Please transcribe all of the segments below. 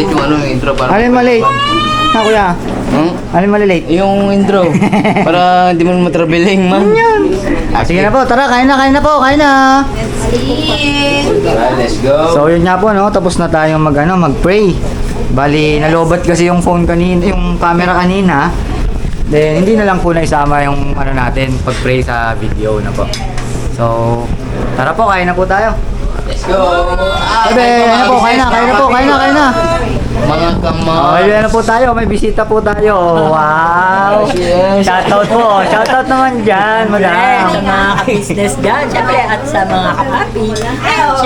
malate yung ano, yung intro. Alin malate? Ha, kuya? Alin malate? Yung intro. Para hindi mo matraveling, man. Sige na po, tara, kain na po, kain na. Let's go. So yun nga po, no, tapos na tayong mag-pray. Bali, nalobat kasi yung phone kanina, yung camera kanina. Then, hindi na lang po naisama yung natin, pag-pray sa video na po. So, tara po, kain na po tayo. Let's go. Bebe, ano po, kain na. Mga kamay. Okay na po tayo, may bisita po tayo. Wow! Shoutout naman dyan, madam. Sa mga ka-business dyan, syempre, at sa mga kapapi.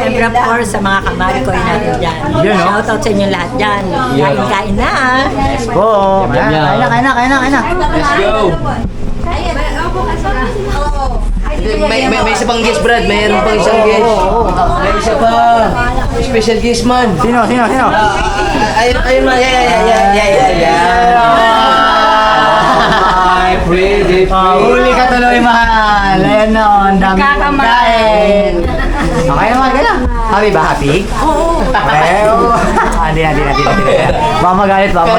Syempre, of course, sa mga kamarikoy natin dyan. Yun, no? Shoutout sa inyo lahat dyan. Kain na. Let's go! Kain na. Let's go. May isa pang guest, Brad. Mayroon pang isang guest. May isa pa. Special guest, man. Sino? Ayun, man. Huli ka tuloy, mahal. Ayan no, ang dami pagkain. Okay naman, gano'n. Happy ba? Happy? Oo. Hindi. Baka magalit. Baka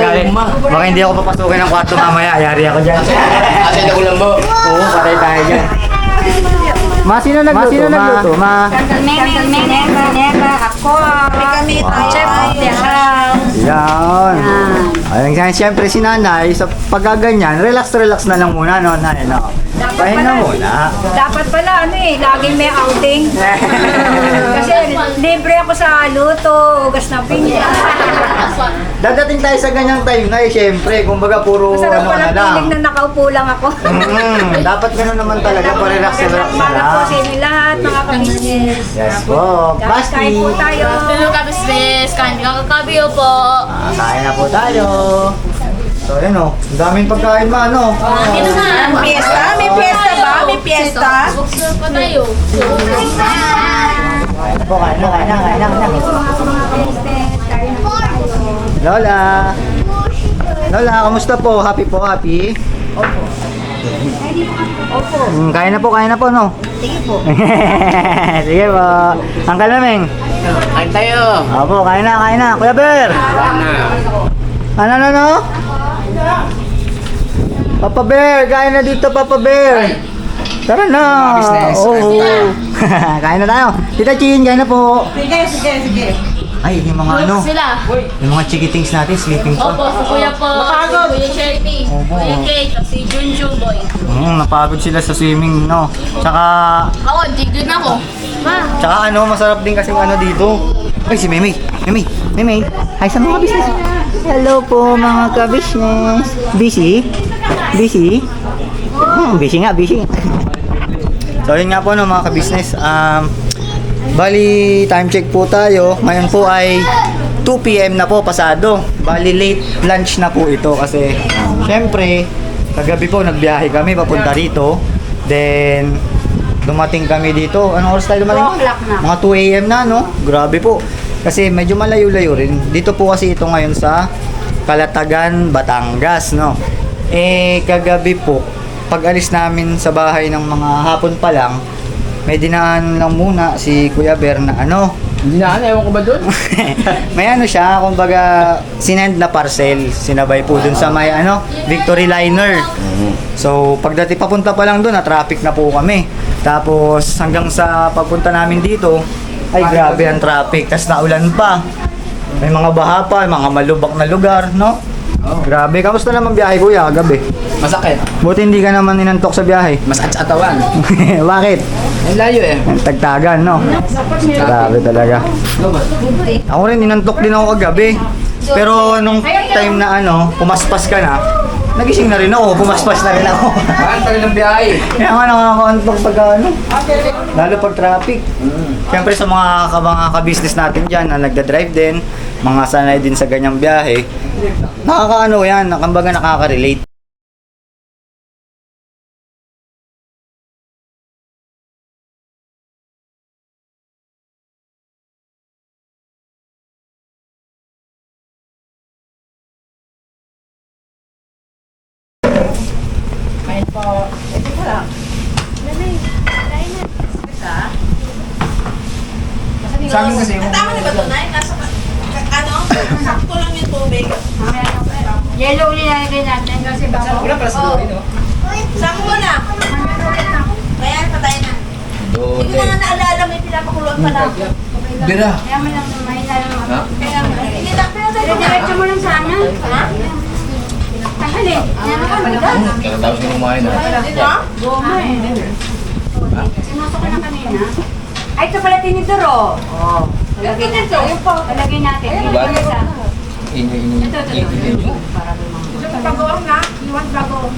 hindi ako papasukin ng kwarto mamaya. Ayari ako dyan. Asa na ulam mo? Oo, patay tayo dyan. Sino nagluto? Ako. Chef of the house. Yan. Ayun, siyempre si nanay, sa pagkaganyan, relax na lang muna, no, nanay, no? Pahinga muna. Dapat pala, laging may outing. Kasi libre ako sa luto, ugas na pinggan. Dadating tayo sa ganyang time na siyempre, kumbaga puro Masarap ano pala na lang. piling na nakaupo lang ako. Dapat gano'n naman talaga, pa-relax na Umaga po lang. sa inyo lahat, mga kabisnes. Yes po. Guys, kain po tayo. Hello, kabisnes! Kain ka kakabiyo po! Kain na po tayo. So, yun o. Ang daming pagkain ma, ano? Ito na! Fiesta? May fiesta ba? May fiesta? Buksan pa tayo. Kain na. Lola, kamusta po? Happy po, happy? Opo. Kain na po, no? Sige po. Sige po. Ang kalameng. Kain tayo. Opo, kain na. Kuya Ber! Ano? Papa Bear, kain na dito, Papa Bear. Tara na. Oo. Kain na tayo. Tita Chin, kain na po. Sige. Ay, yung mga ano, Sila! yung mga chikitings natin, sleeping pa. Opo, si Kuya po. Kuya Sherty. Opo. Kuya Kate. Si Junjun Boy. Napagod sila sa swimming, no? Tsaka, Ako, tigil na ako. Ma! masarap din kasi ano dito. Ay, si Mimi. Hi sa mga business. Hello po mga ka-business. Busy? Busy nga. So, yun nga po no mga ka-business. Bali, time check po tayo. Ngayon po ay 2 PM na po, pasado. Bali, late lunch na po ito kasi syempre, kagabi po nagbiyahe kami papunta rito. Then, dumating kami dito. Anong oras tayo dumating? 2 o'clock na. Mga 2 AM na, no? Grabe po. Kasi medyo malayo-layo rin. Dito po kasi ito ngayon sa Calatagan, Batangas, no? Kagabi po, pag alis namin sa bahay ng mga hapon pa lang, may dinaan lang muna si Kuya Ber na ano. Hindi na, ewan ko ba doon? May ano siya, kumbaga, sinend na parcel. Sinabay po dun sa may ano, Victory Liner. So, pagdating papunta pa lang dun, traffic na po kami. Tapos, hanggang sa pagpunta namin dito, ay grabe ang traffic. Tapos naulan pa. May mga baha pa, mga malubak na lugar, no? Grabe. Kamusta naman biyahe, kuya, gabi? Masakit. Buti hindi ka naman inantok sa biyahe. Mas atsatawan. Bakit? Ang layo eh. Tagtagan, no? Grabe talaga. Ako rin, inantok din ako kagabi. Pero nung time na ano, pumaspas ka na, nagising na rin ako, pumaspas na rin ako. Ang tagal ng biyahe. Kaya nga nakaka-antok pag ano, lalo pag traffic. Siyempre sa mga ka-business natin dyan na nagda-drive din, mga sanay din sa ganyang biyahe, nakaka-ano yan, kumbaga nakaka-relate. Sa amin kasi yung... Tama na ba ito, Nay? Nasa, sakto lang Yellow nilalagay natin kasi baka. Wala para sa doon, no? Saan mo na? Kaya patay na. Hindi ko na nga naalala, may pinapakulot pa lang. Bira. Kaya mo lang mahina lang ako. Ha? Kaya nga, hindi lang. Diretso mo lang sana. Ha? Tanghali. Yan ako, magas. Tapos na kumain na. Dito? Goma eh. Sinasok ko na kanina. Ay, ito pala tinidor, oh. Oh. Lagay natin. Ayun po. Lagay natin. Diba? Isa. Inyo. Ito. Para Ito bagoong na. iwan bago.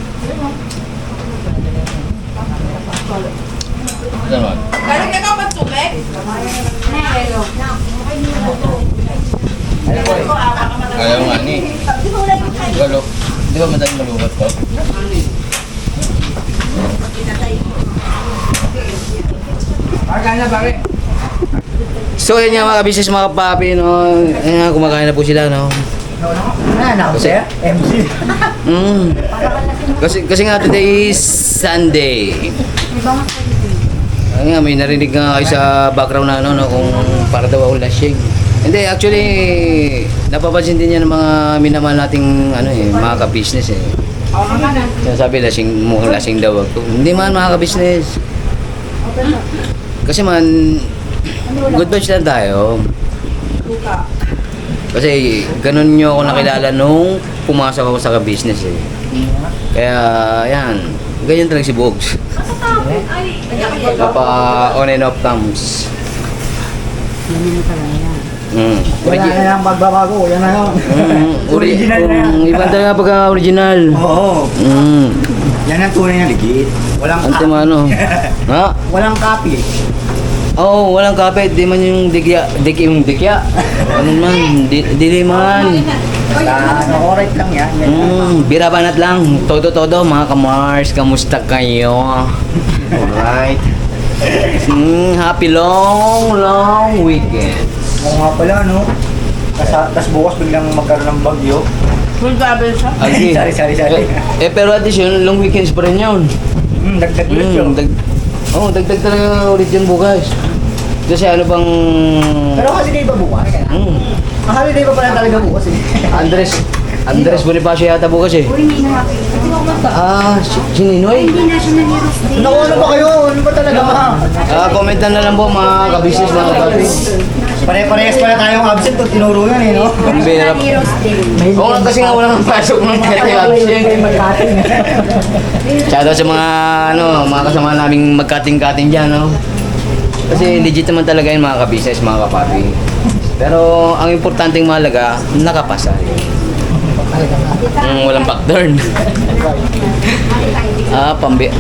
Ano? Galing ka ka magtumik? Na, yellow. Ayaw nga ni. Galo. Di ba madaling malungat ko? So yun nga mga business mga papi, no? Ayun nga, kumakain na po sila, no? Ano, sir? MC. Kasi nga today is Sunday. Ayun nga, may narinig nga kayo sa background na ano, no, kung para daw ako lasing. Hindi, actually, napapansin din yan ng mga minamahal nating ano eh, mga ka-business eh. Sinasabi, mukhang lasing daw ako. Hindi man mga ka-business. Kasi man, good vibes lang tayo. Kasi ganun nyo ako nakilala nung pumasok ako sa ka-business eh. Kaya, yan. Ganyan talaga si Bogs. Papa on and off comes. Wala na lang magbabago. Yan na lang. Original na yan. Iba talaga pagka original. Oo. Yan ang tunay na legit. Walang Ante mano. Ha? Walang copy. Oo, walang kapit. Di man yung dikya. Ano man, dili man. Basta correct lang yan. Bira banat lang. Todo mga kamars. Kamusta kayo? Alright. Happy long weekend. Oo nga pala, no? Tas bukas biglang magkaroon ng bagyo. Full travel siya? Agree. Sorry. Pero at least yun, long weekends pa rin yun. Dagdag ulit yun. Dagdag talaga ulit yun bukas. Kasi ano bang... Pero kasi di ba bukas? Holiday pa pala talaga bukas eh. Andres Bonifacio yata bukas eh. Uy, hindi na nakita. Si Ninoy? Hindi National Heroes Day. Naku, ano ba kayo? Ano ba talaga ma? Komentan na lang po mga ka-business mga kapapi. Pare-parehas pala tayong absent to tinuro yan eh, no? Ang bira. National Heroes Day. Oo nga kasi nga walang pasok ng cutting. Shoutout sa mga kasama naming mag-cutting diyan, no? Kasi legit naman talaga yun mga ka-business, mga kapapi. Pero ang importanteng mahalaga, nakapasa. Walang backturn.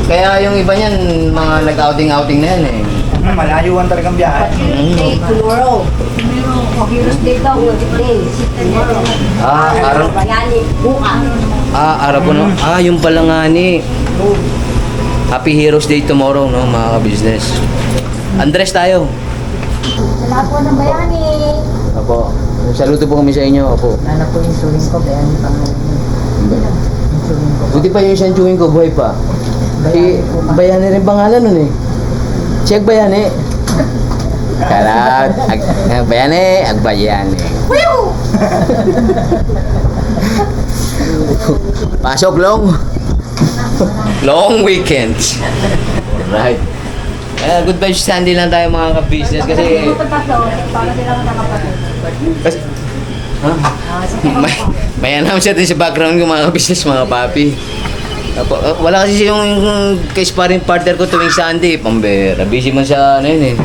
Kaya yung iba niyan, mga nag-outing na yan eh. Malayuan talagang biyahe. Day tomorrow. O Heroes Day daw, day. Tomorrow. Araw. Bayani, bukas. Araw po no. Yung pala nga ni. Happy Heroes Day tomorrow, no, mga ka-business. Andres tayo. Wala po ng bayani. Apo. Saludo po kami sa inyo, apo. Nanak ko yung suling ko, bayani pang Buti pa yung isang chewing ko, buhay pa. Bayani rin pangalan nun eh. Check Bayani. Karat. Bayani, Agbayani. Pasok long weekend. Right. Good vibes Sunday lang tayo mga ka-business kasi Para sila nakapatid. ha? May announcer din sa background ko mga ka-business mga papi. Wala kasi yung ka-sparring partner ko tuwing Sunday. Pambera. Busy man sa ano yun eh.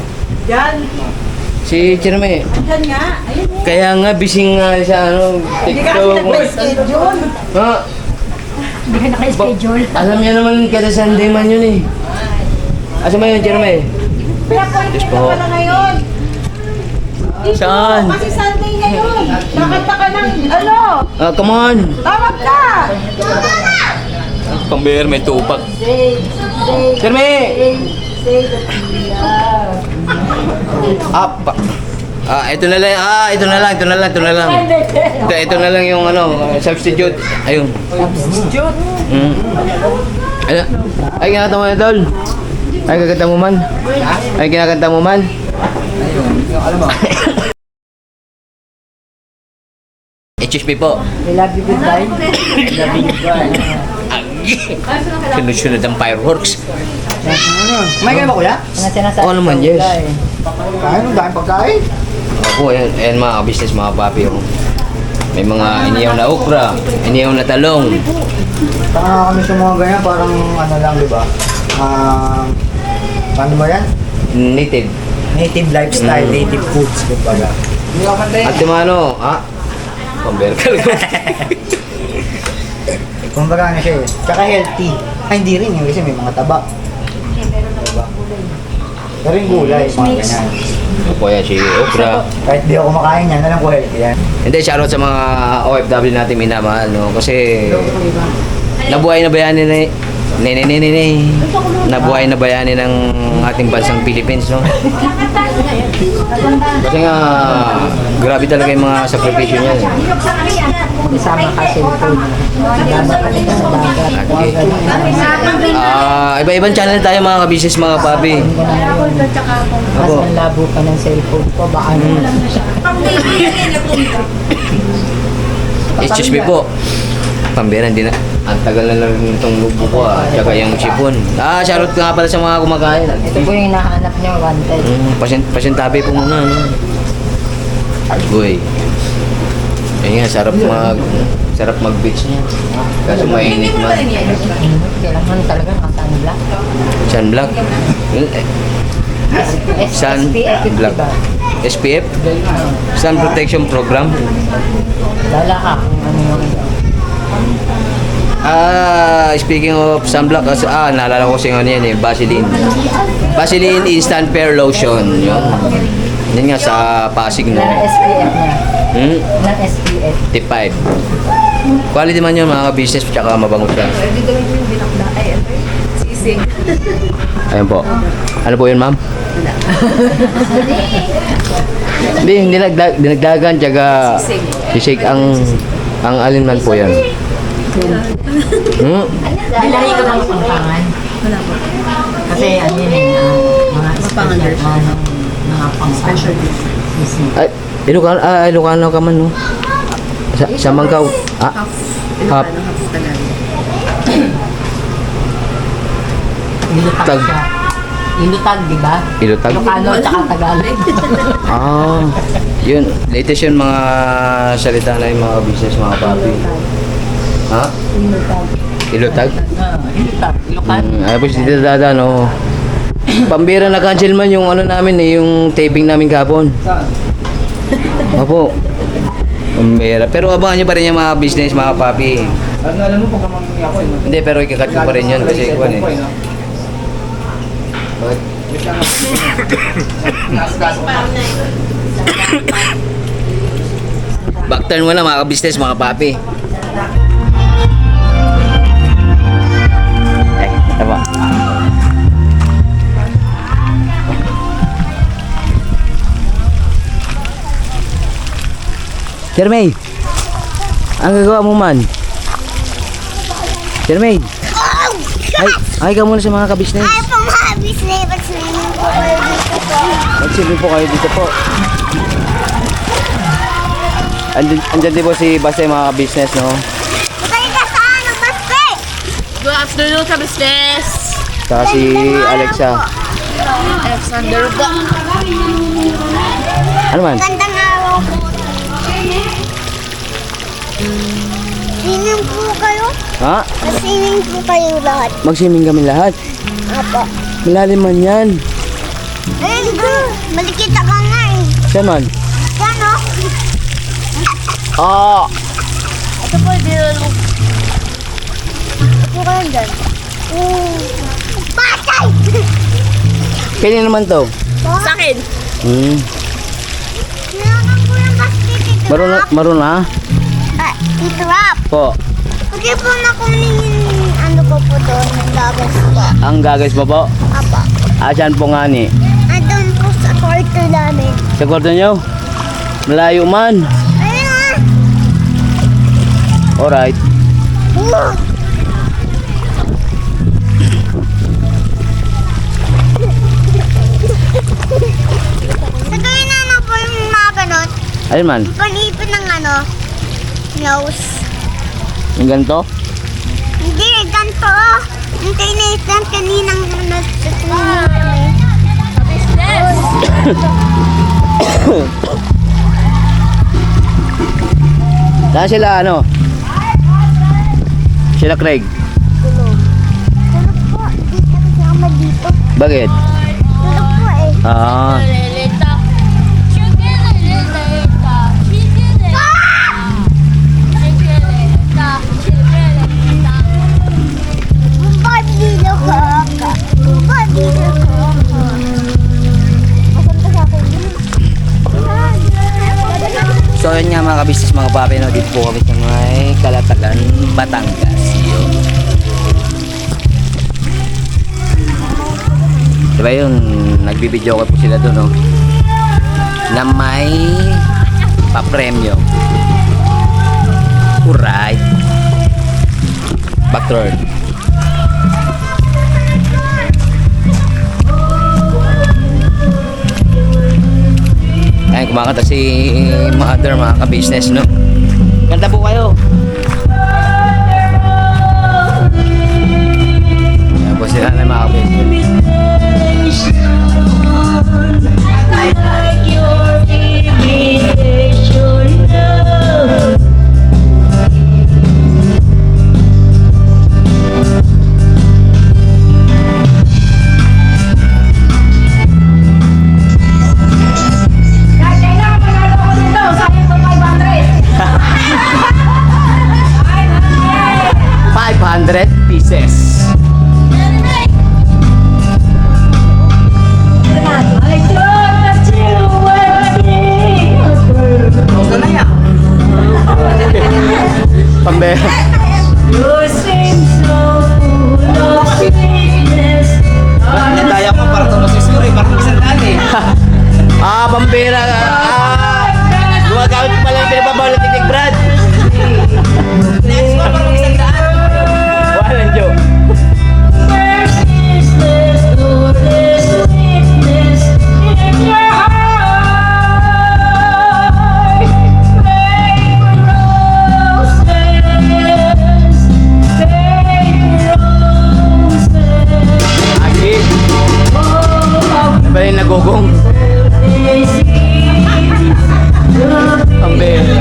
Yan. Si Chirme. Yan nga. Ayun. Kaya nga busy nga sa ano, Hindi ka kasi TikTok. nag-schedule. Ha? Hindi ka naka-schedule. Alam niya naman kada Sunday man yun eh. Asa mo yun, Chirme? Pinapoint Yes ka po. pala ngayon. Dito, Saan? Kasi Sunday ngayon. Nakanta ka ng ano? Come on. Tawag ka! Pambera, may tupak. Chirme! Ito na lang. Ito na lang. Ito na lang yung ano, substitute. Ayun. Substitute? Ay, kinakanta mo na, tol. Ay, kakanta mo man. Ay, kinakanta mo man. Excuse me po. I love you, goodbye. I love you, goodbye. Sunod-sunod ang fireworks. May ka ba kuya? Mga sinasabi Oo naman, ko, yes. goodbye. Kain, ang daming pagkain. Opo, ayan mga business, mga papi. Oh. May mga iniyaw na okra, iniyaw na talong. Saka kami sa mga ganyan, parang ano lang, di ba? Paano ba yan? Native. Native lifestyle, native foods, kumbaga. At yung ano, pamberkal ko. Kumbaga ano siya eh. Tsaka healthy. Ay, hindi rin yun kasi may mga taba. Diba? Pero yung gulay, mga ganyan. Opo, yan si okra. Kahit di ako kumakain yan, alam ko healthy yan. Hindi, shoutout sa mga OFW natin minamahal, no? Kasi nabuhay na bayani nabuhay na bayani ng ating bansang Philippines, no? Kasi nga, grabe talaga yung mga sakripisyo niya. Isama ka cellphone. Isama ka nito sa dagat. Okay. Iba-ibang channel tayo mga kabisnes, mga papi. Mas ang labo ka ng cellphone ko, baka Excuse me po. Pambira, hindi na. Ang tagal na lang itong lubo ko, tsaka yung sipon. Shoutout nga pala sa mga kumakain. ito po yung hinahanap niyo, wanted. Pasintabi po muna, no? Uy. Ayun nga, sarap mag-beach niya. Kaso mainit man. Kailangan talaga naka-sunblock. Sunblock. SPF 50 Sunblock. ba? SPF? Sun Protection Program. Lala ka kung ano yung Speaking of sunblock, naalala ko kasi ano yan eh, Vaseline. Vaseline Instant Fair Lotion. Yun nga sa Pasig, no? ng SPF niya. Hmm? Ng SPF. Tip 5. Quality man yun mga business, tsaka mabango siya. Ayan po. Ano po yun, ma'am? Hindi dinagdagan, tsaka sisig ang alin man po yan. Bilahi ka bang pangpangan? Wala po. Kasi ano yun mga special mga pang-special. Ay, Ilocano ka man, no? Sa Mangkaw. Half. Ilutag Tag. siya. Ilutag, di ba? Ilutag? Ilocano at saka Tagalog. Yun. Latest yun mga salita na yung mga business, mga papi. Ha? Ilutag. Ilutag? Ilutag. Ilocano. Ay, po si Tita Dada, no? Pambira na cancel man yung ano namin eh, yung taping namin kahapon. Opo. Pambira. Pero abangan nyo pa rin yung mga business, mga papi. Alam mo pag mangingi ako eh. Hindi, pero ikakat ko pa rin yun kasi ikuan eh. Bakit? Backturn mo na mga business, mga papi. Ay, tama. Jermaine, ang gagawa mo man? Jermaine, ay ka muna sa mga kabisnes. Ay, pang-habis na yung pag-swimming po kayo dito po. Mag-swimming po kayo dito po. Andyan din po si Basta mga business, no? Patay ka sa ano, basket! Good afternoon sa business. Saka si Alexa. Alexander ba? Ano man? Gandang araw po. Swimming po kayo? Ha? Swimming po kayo lahat. Mag-swimming kami lahat. Apo. Malalim man yan. Ayun ko, malikita ka nga eh. Saan man? Yan o. Ah! Ito po, dito. Ito kayo dyan. Patay! Kailan naman to? Sa akin. Kailangan ko yung basket ito. Maroon na? Ito rap. Po. Pwede po na kunin yung ano ko po doon, yung gagas ko. Ang gagas mo po? Apa. Saan po nga ni? Andun po sa kwarto namin. Sa kwarto nyo? Malayo man. Ayun nga. Alright. Sa gawin na ano po yung mga ganun. Ayun man. Panipin ng ano. nose. Yung ganito? Hindi, ganito. Ang tinis lang kaninang nagsusunod. Saan sila ano? Sila Craig. Tulog. Tulog po. Hindi ka kasama dito. Bakit? Tulog po eh. Ah, Ba't dito ka? Ba't dito ka? Asan ka sa akin? so yun nga mga kabisnes mga papi, no? Dito po kami sa may Kalatagan, Batangas. Yun. Diba yun, nagbibideo ko po sila doon, no? Na may pa-premyo. Alright. Backroad. Ayun, kumakanta si Mother, mga ka-business, no? Kanta po kayo. Ayan po sila na mga ka-business. Kahit kailangan panalo ko nito, sayang ko 500. 500 pieces. I thought that you were Pambera. You seem so full of sweetness. Daya pa para tulog si Suri, parang isang dali. Pambera. Gumagamit pala yung pinapabawal ng titik, Brad. Walang joke. Agi. Ano ba yung nagugong? Pambera.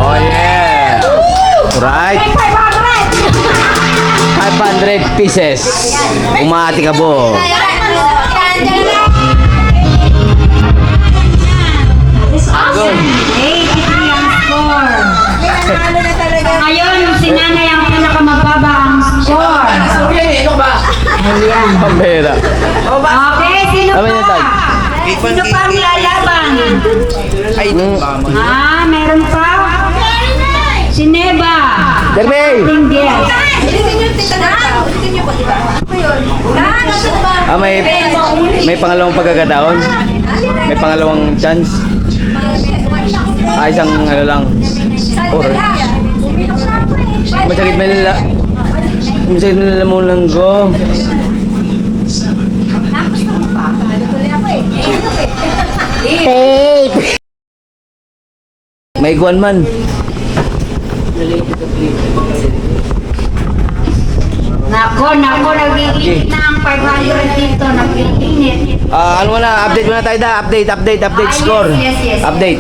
Oh yeah! Right. 500 pieces. Umati ka po. Good. Ngayon, si Nanay ang pinakamababa ang score. Ayan. Pambera. Okay, sino Ano yun, Tay? pa? Sino pa ang lalaban? Meron pa? Si Neba. Derby! Yes. May pangalawang pagkakataon. May pangalawang chance. Isang ano lang. Or masakit may nila. Masakit may nila mo lang go. May guwan man. Nako, nagiging na ang 500 dito, nag-init. Ano mo na, update mo na tayo da. Update score. Yes. Update.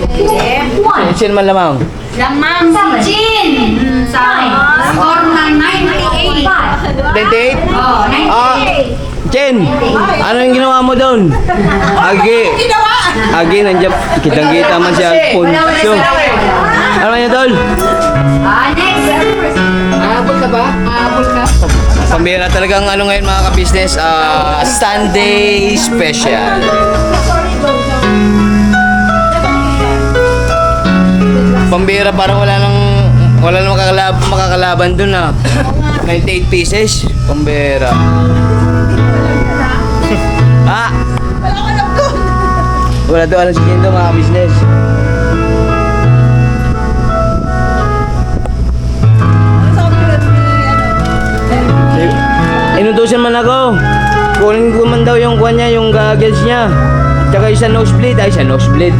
Sino man lamang? Lamang si Jin sa score na 98. 98? Oh, 98. Chen, ano yung ginawa mo doon? Agi, nandiyan. Kitang-kita man si Alfonso. Ano man yun, Tol? Next. Aabot ka ba? Aabot ka? Pambira talagang ano ngayon mga ka-business, Sunday special. Pambira parang wala nang makakalaban dun 98 pieces. Pambira. Wala to alam si Jendo mga business. Inutusan man ako. Kunin ko man daw yung kuha niya, yung goggles niya. Tsaka isa nosebleed. Ay, isa nosebleed.